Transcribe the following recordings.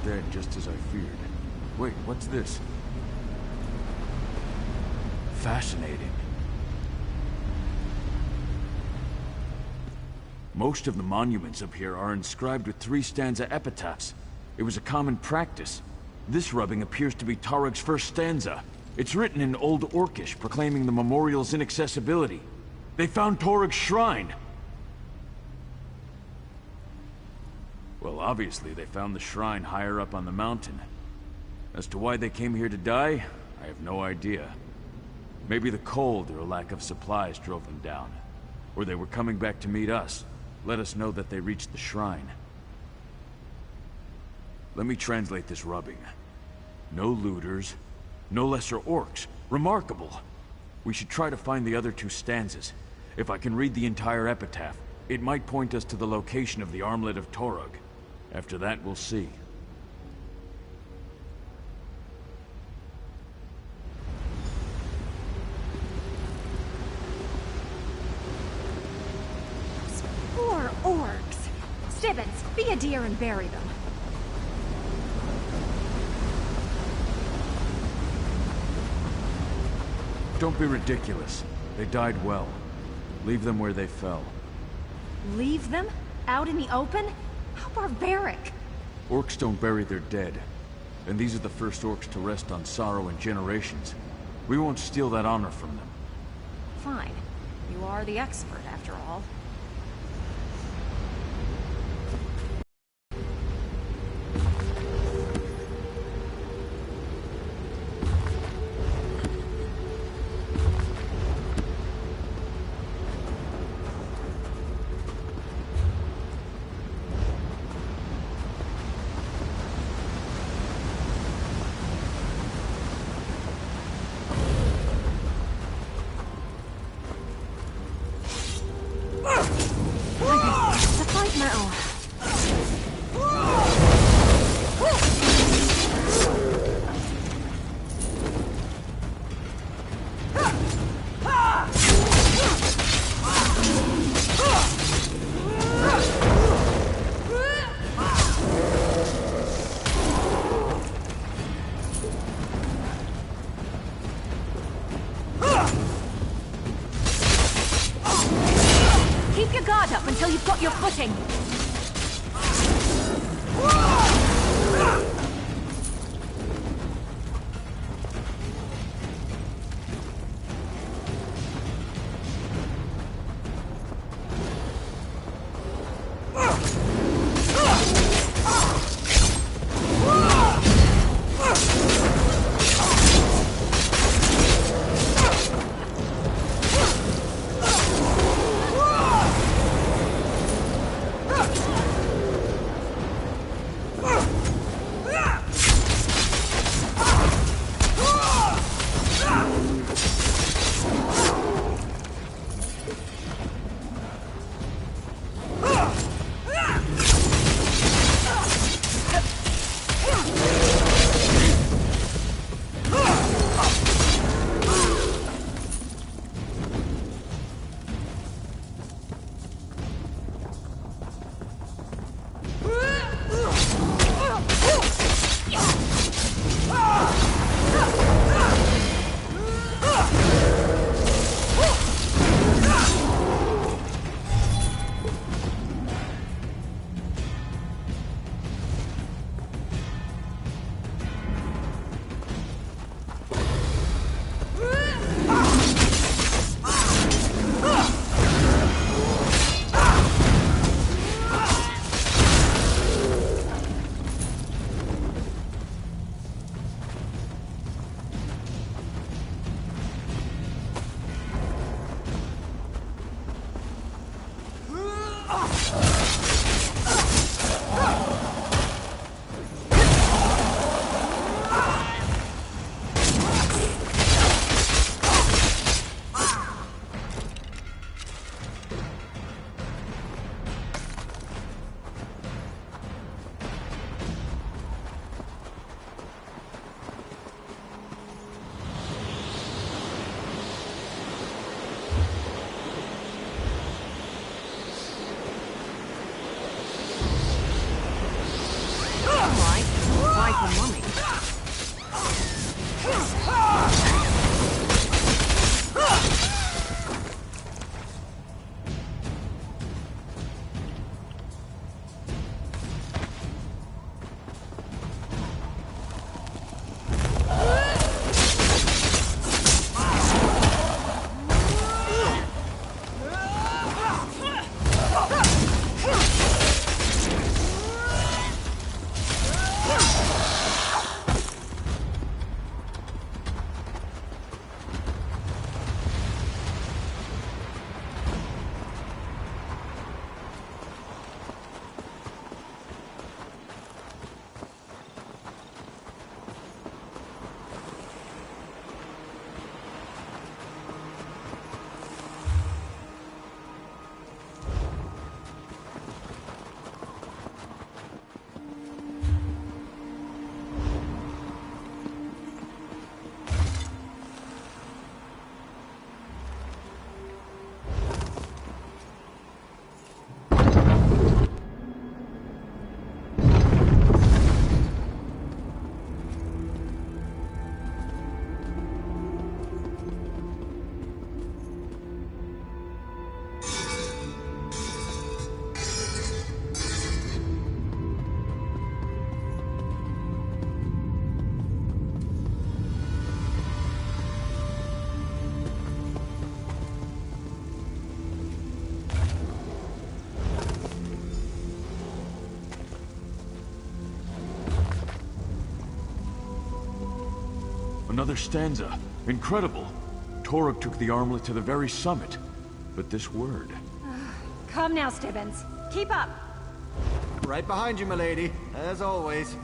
dead, just as I feared. Wait, what's this? Fascinating. Most of the monuments up here are inscribed with 3-stanza epitaphs. It was a common practice. This rubbing appears to be Tarug's first stanza. It's written in Old Orcish, proclaiming the memorial's inaccessibility. They found Tarug's shrine! Well, obviously they found the shrine higher up on the mountain. As to why they came here to die, I have no idea. Maybe the cold or a lack of supplies drove them down. Or they were coming back to meet us. Let us know that they reached the shrine. Let me translate this rubbing. No looters, no lesser orcs. Remarkable. We should try to find the other 2 stanzas. If I can read the entire epitaph, it might point us to the location of the armlet of Tarug. After that, we'll see. Those poor orcs. Stibbons, be a deer and bury them. Don't be ridiculous. They died well. Leave them where they fell. Leave them? Out in the open? How barbaric! Orcs don't bury their dead. And these are the first orcs to rest on sorrow in generations. We won't steal that honor from them. Fine. You are the expert, after all. Keep your guard up until you've got your footing. Another stanza. Incredible. Toruk took the armlet to the very summit. But this word... Come now, Stibbins. Keep up. Right behind you, milady, as always.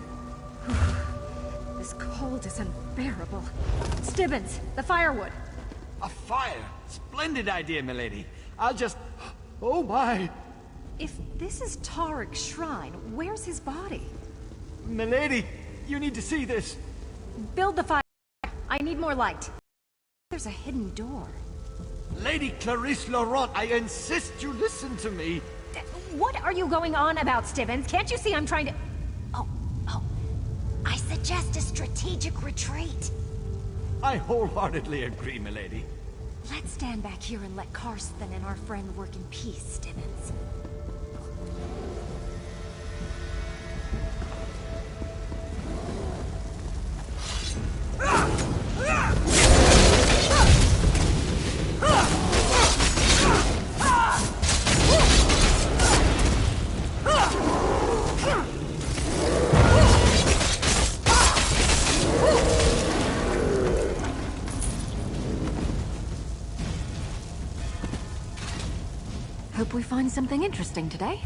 This cold is unbearable. Stibbins, the firewood. A fire! Splendid idea, milady. I'll just... Oh my! If this is Toruk's shrine, where's his body? Milady, you need to see this. Build the fire. I need more light. There's a hidden door. Lady Clarice Laurent, I insist you listen to me. What are you going on about, Stibbins? Can't you see I'm trying to... Oh. I suggest a strategic retreat. I wholeheartedly agree, milady. Let's stand back here and let Karsten and our friend work in peace, Stibbins. Hope we find something interesting today.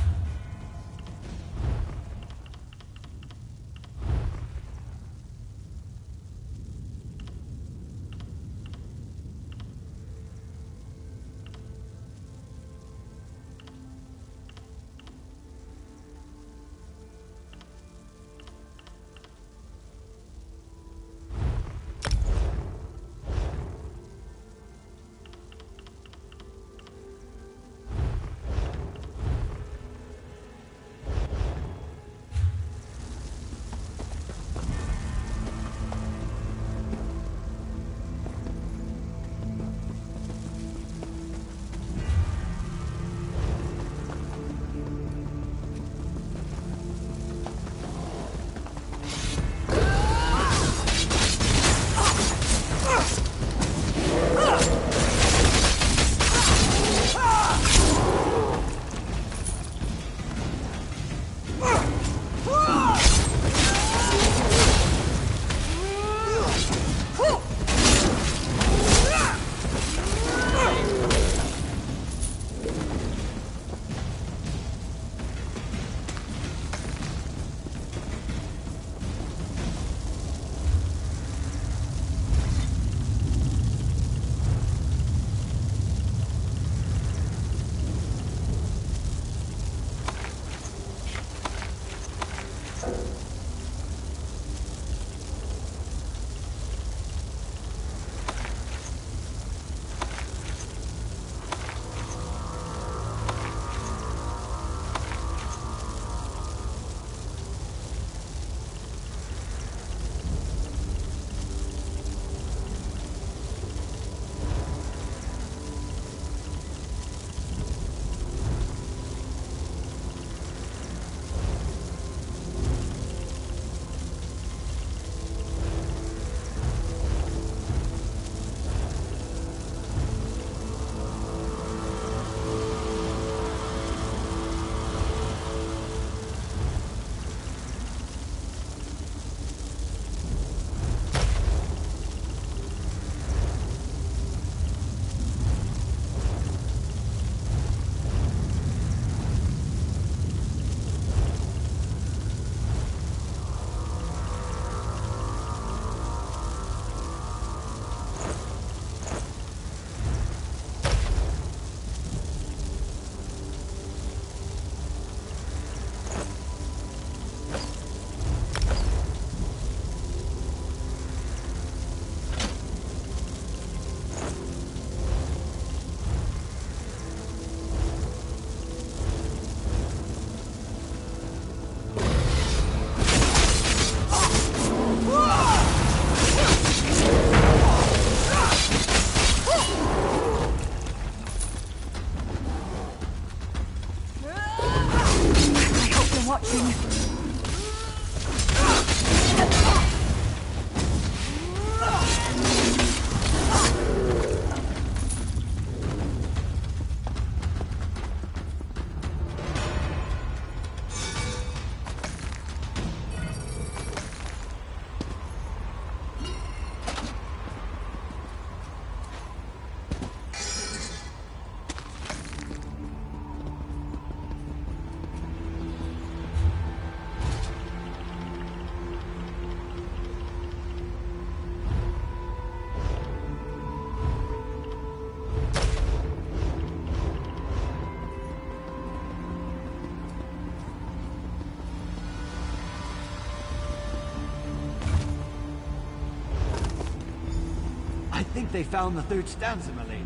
think they found the third stanza, milady.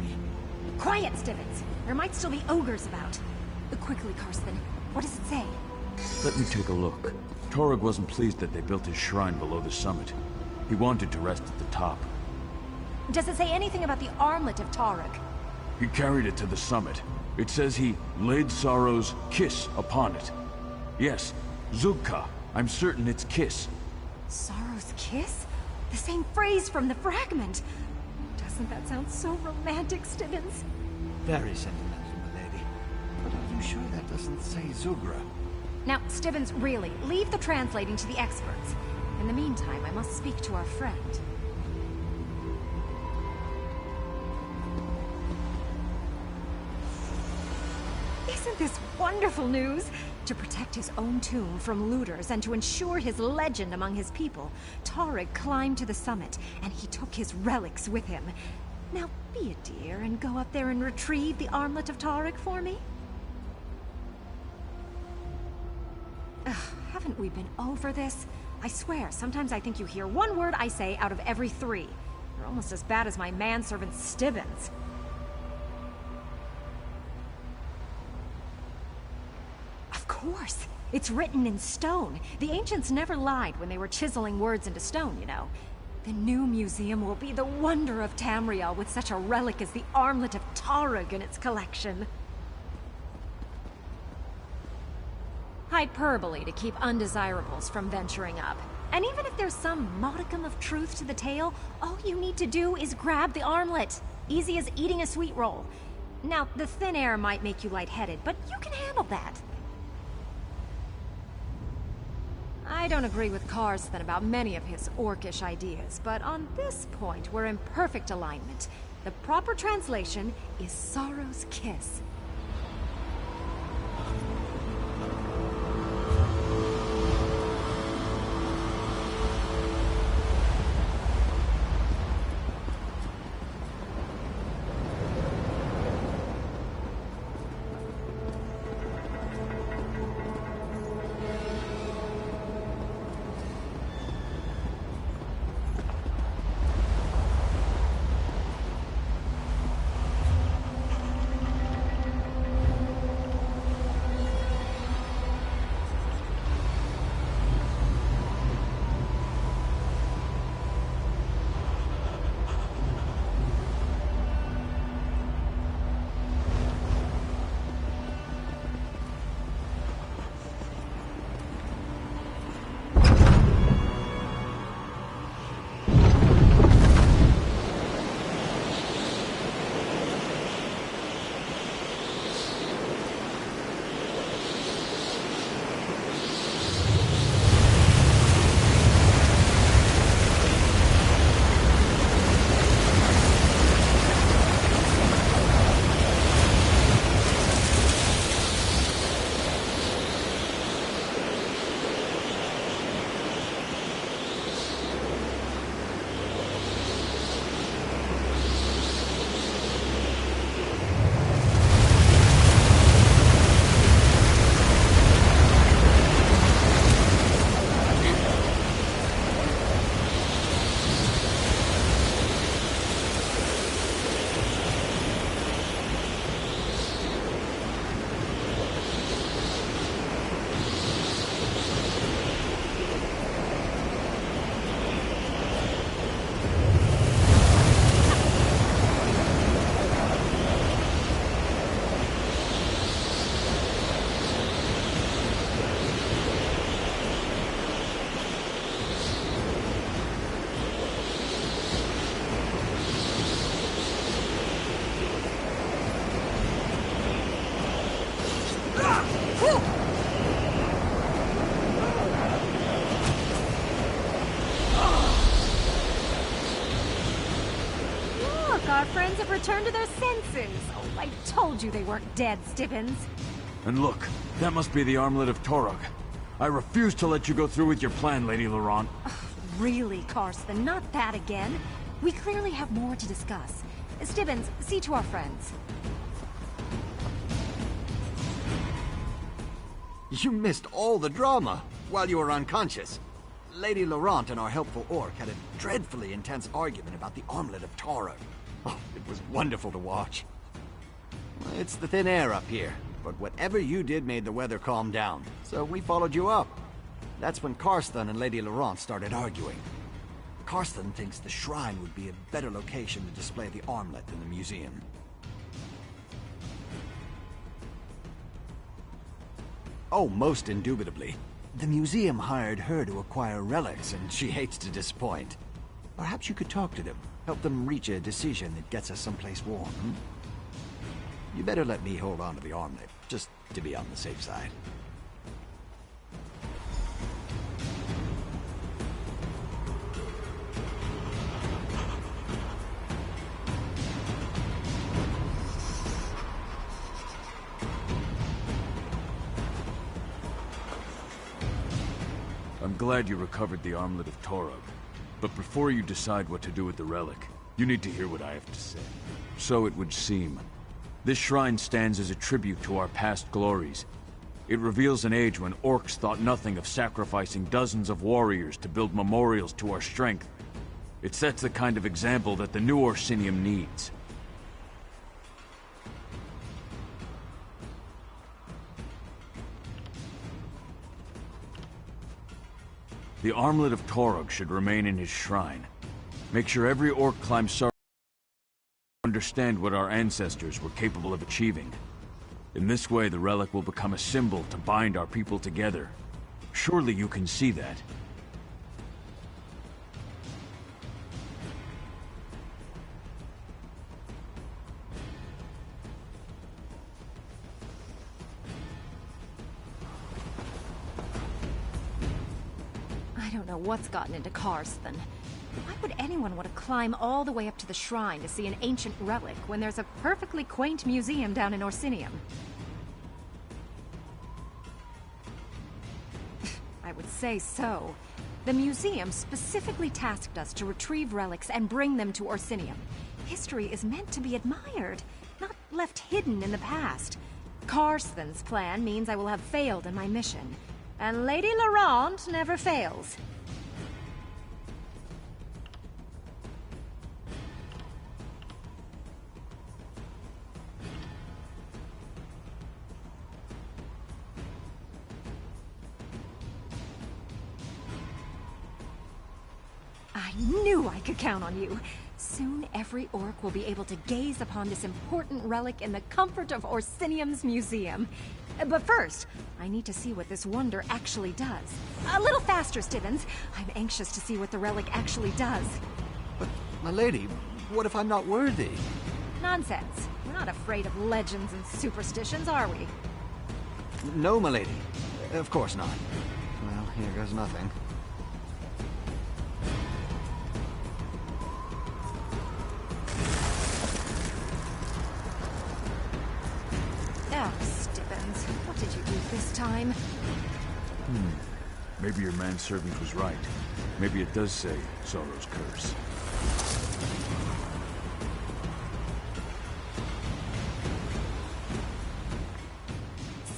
Quiet, Stevens. There might still be ogres about. Quickly, Karsten. What does it say? Let me take a look. Torog wasn't pleased that they built his shrine below the summit. He wanted to rest at the top. Does it say anything about the armlet of Torog? He carried it to the summit. It says he laid Sorrow's kiss upon it. Yes, Zugka. I'm certain it's kiss. Sorrow's kiss? The same phrase from the fragment. Doesn't that sound so romantic, Stevens? Very sentimental, milady. But are you sure that doesn't say Zugra? Now, Stevens, really, leave the translating to the experts. In the meantime, I must speak to our friend. Isn't this wonderful news? To protect his own tomb from looters and to ensure his legend among his people, Torog climbed to the summit, and he took his relics with him. Now, be a dear and go up there and retrieve the armlet of Torog for me. Ugh, haven't we been over this? I swear, sometimes I think you hear one word I say out of every 3. You're almost as bad as my manservant Stevens. Of course! It's written in stone. The ancients never lied when they were chiseling words into stone, you know. The new museum will be the wonder of Tamriel with such a relic as the armlet of Torog in its collection. Hyperbole to keep undesirables from venturing up. And even if there's some modicum of truth to the tale, all you need to do is grab the armlet. Easy as eating a sweet roll. Now, the thin air might make you lightheaded, but you can handle that. I don't agree with Karsten about many of his orcish ideas, but on this point, we're in perfect alignment. The proper translation is Sorrow's Kiss. Our friends have returned to their senses. Oh, I told you they weren't dead, Stevens. And look, that must be the armlet of Torog. I refuse to let you go through with your plan, Lady Laurent. Really, Karsten, not that again. We clearly have more to discuss. Stevens, see to our friends. You missed all the drama while you were unconscious. Lady Laurent and our helpful orc had a dreadfully intense argument about the armlet of Tara. Oh, it was wonderful to watch. Well, it's the thin air up here, but whatever you did made the weather calm down, so we followed you up. That's when Karsten and Lady Laurent started arguing. Karsten thinks the shrine would be a better location to display the armlet than the museum. Oh, most indubitably. The museum hired her to acquire relics, and she hates to disappoint. Perhaps you could talk to them, help them reach a decision that gets us someplace warm, hmm? You better let me hold on to the armlet, just to be on the safe side. I'm glad you recovered the armlet of Torog. But before you decide what to do with the relic, you need to hear what I have to say. So it would seem. This shrine stands as a tribute to our past glories. It reveals an age when orcs thought nothing of sacrificing dozens of warriors to build memorials to our strength. It sets the kind of example that the new Orsinium needs. The armlet of Torog should remain in his shrine. Make sure every orc climbs to understand what our ancestors were capable of achieving. In this way, the relic will become a symbol to bind our people together. Surely you can see that. I don't know what's gotten into Karsten. Why would anyone want to climb all the way up to the shrine to see an ancient relic when there's a perfectly quaint museum down in Orsinium? I would say so. The museum specifically tasked us to retrieve relics and bring them to Orsinium. History is meant to be admired, not left hidden in the past. Karsten's plan means I will have failed in my mission. And Lady Laurent never fails. I knew I could count on you. Soon every orc will be able to gaze upon this important relic in the comfort of Orsinium's museum. But first, I need to see what this wonder actually does. A little faster, Stibbons. I'm anxious to see what the relic actually does. But, my lady, what if I'm not worthy? Nonsense. We're not afraid of legends and superstitions, are we? No, my lady. Of course not. Well, here goes nothing. Oh, Stibbons, what did you do this time? Maybe your manservant was right. Maybe it does say Sorrow's Curse.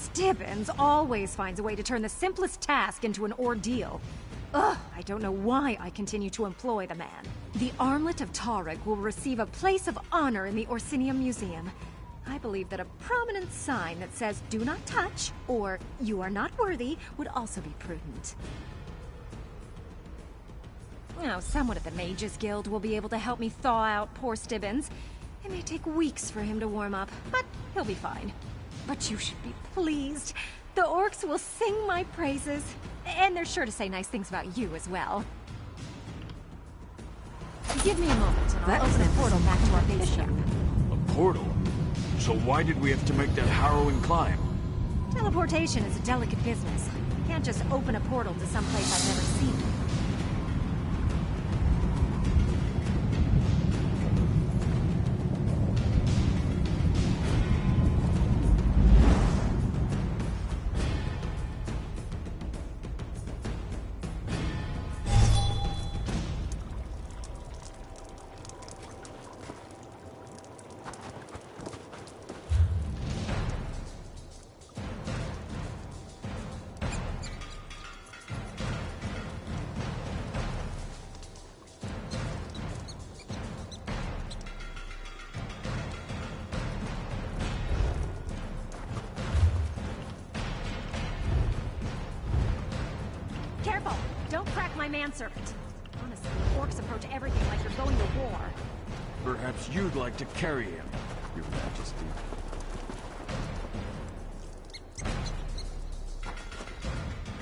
Stibbons always finds a way to turn the simplest task into an ordeal. Ugh, I don't know why I continue to employ the man. The armlet of Tarek will receive a place of honor in the Orsinium Museum. I believe that a prominent sign that says, "Do not touch," or "You are not worthy," would also be prudent. Now, someone at the Mages Guild will be able to help me thaw out poor Stibbons. It may take weeks for him to warm up, but he'll be fine. But you should be pleased. The orcs will sing my praises, and they're sure to say nice things about you as well. Give me a moment, and I'll open the portal back to our base ship. A portal? So why did we have to make that harrowing climb? Teleportation is a delicate business. You can't just open a portal to someplace I've never seen. my manservant. Honestly, orcs approach everything like you're going to war. Perhaps you'd like to carry him, Your Majesty.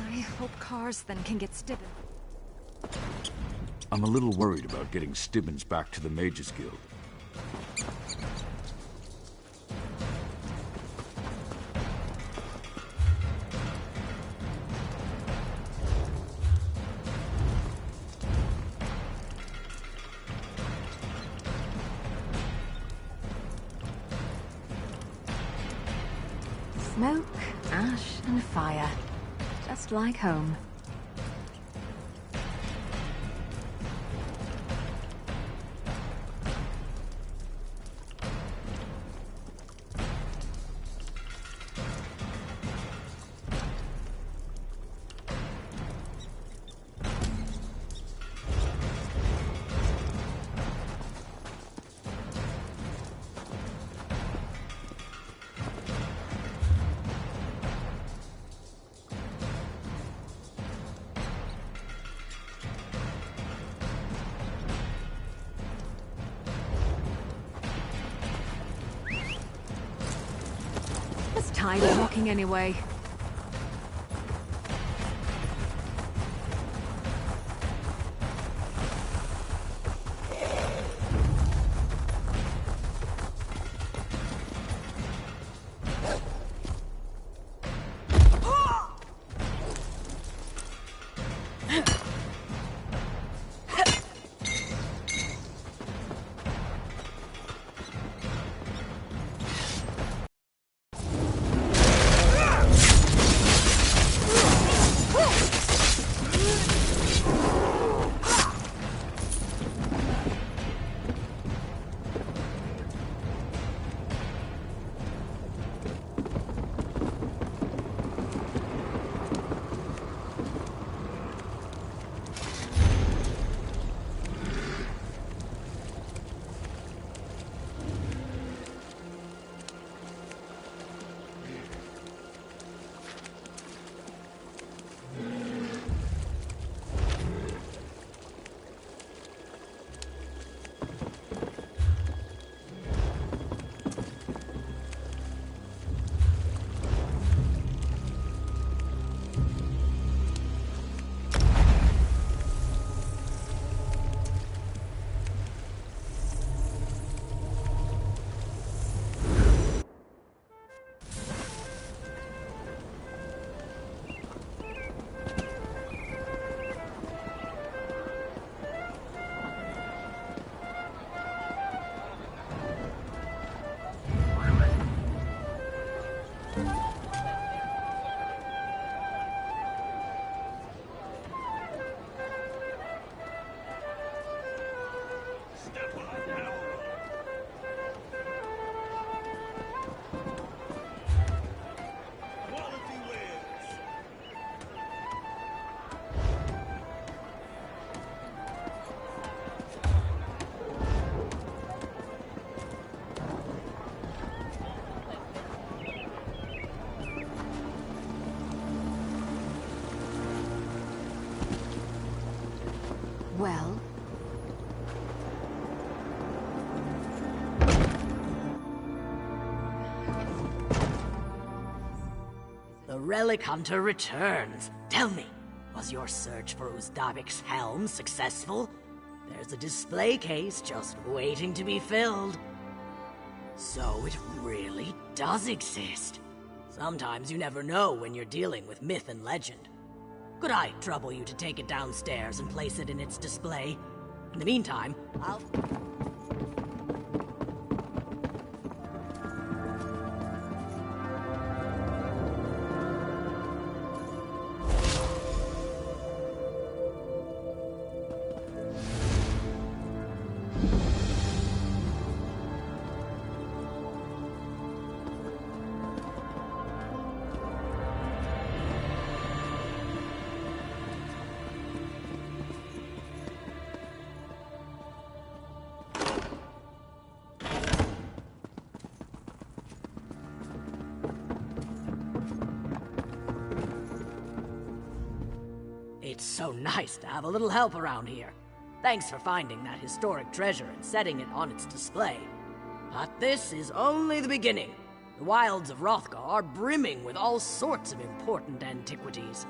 I hope Karsden can get Stibben. I'm a little worried about getting Stibbons back to the Mages Guild. Smoke, ash, and fire. Just like home. Just tired of walking anyway. Well, the Relic Hunter returns. Tell me, was your search for Uzdabik's helm successful? There's a display case just waiting to be filled. So it really does exist. Sometimes you never know when you're dealing with myth and legend. Could I trouble you to take it downstairs and place it in its display? In the meantime, I'll... so nice to have a little help around here. Thanks for finding that historic treasure and setting it on its display. But this is only the beginning. The wilds of Wrothgar are brimming with all sorts of important antiquities.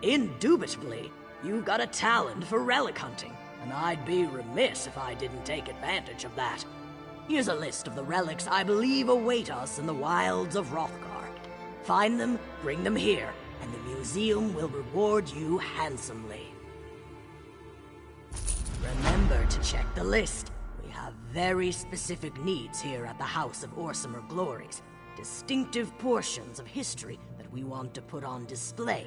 Indubitably, you've got a talent for relic hunting, and I'd be remiss if I didn't take advantage of that. Here's a list of the relics I believe await us in the wilds of Wrothgar. Find them, bring them here, and the museum will reward you handsomely. Remember to check the list. We have very specific needs here at the House of Orsimer Glories. Distinctive portions of history that we want to put on display.